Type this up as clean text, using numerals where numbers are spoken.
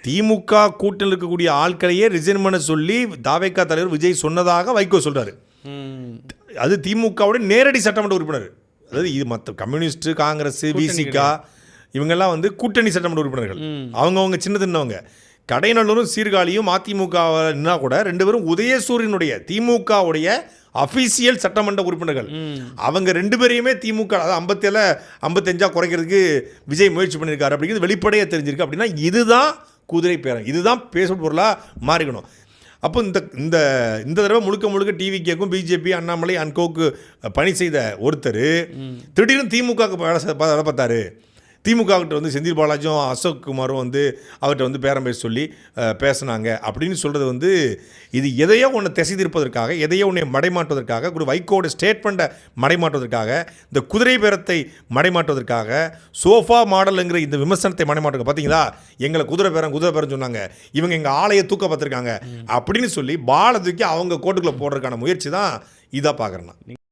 திமுக கூட்டணியில் இருக்கக்கூடிய ஆட்களையே ரிசைன் பண்ண சொல்லி தாவேகா தலைவர் விஜய் சொன்னதாக வைகோ சொல்கிறாரு. அது திமுகவுடைய நேரடி சட்டமன்ற உறுப்பினர். அதாவது இது மற்ற கம்யூனிஸ்ட், காங்கிரஸ், விசிகா இவங்கெல்லாம் வந்து கூட்டணி சட்டமன்ற உறுப்பினர்கள். அவங்கவுங்க சின்ன சின்னவங்க. கடைநல்லூரும் சீர்காழியும் அதிமுகனா கூட 2 பேரும் உதயசூரியனுடைய திமுகவுடைய அஃபீஷியல் சட்டமன்ற உறுப்பினர்கள். அவங்க 2 பேரையுமே திமுக அதாவது 57-55 குறைக்கிறதுக்கு விஜய் முயற்சி பண்ணியிருக்காரு அப்படிங்கிறது வெளிப்படையாக தெரிஞ்சிருக்கு. அப்படின்னா இதுதான் குதிரை பேரம், இதுதான் பேசும் பொருளாக மாறிக்கணும். அப்போ இந்த இந்த தடவை முழுக்க டிவிகேக்கும் பிஜேபி, அண்ணாமலை அன்கோக்கு பணி செய்த ஒருத்தர் திடீர்னு திமுகவுக்கு வேலை பார்த்தாரு. திமுக கிட்ட வந்து செந்தில் பாலாஜியும் அசோக் குமாரும் வந்து அவர்கிட்ட வந்து பேரம் பேச சொல்லி பேசினாங்க அப்படின்னு சொல்கிறது வந்து இது எதையோ ஒன்று திசை திருப்பதற்காக, எதையோ ஒன்றை மடைமாட்டுவதற்காக, ஒரு வைகோட ஸ்டேட்மெண்ட்டை மடைமாட்டுவதற்காக, இந்த குதிரை பேரத்தை மடைமாட்டுவதற்காக, சோஃபா மாடலுங்கிற இந்த விமர்சனத்தை மடைமாட்டுங்க. பார்த்தீங்களா, எங்களை குதிரை பேரம் சொன்னாங்க, இவங்க எங்கள் ஆலையை தூக்க பார்த்துருக்காங்க அப்படின்னு சொல்லி பாலை தூக்கி அவங்க கோட்டுக்குள்ளே போடுறதுக்கான முயற்சி தான் இதாக பார்க்குறேன் நான்.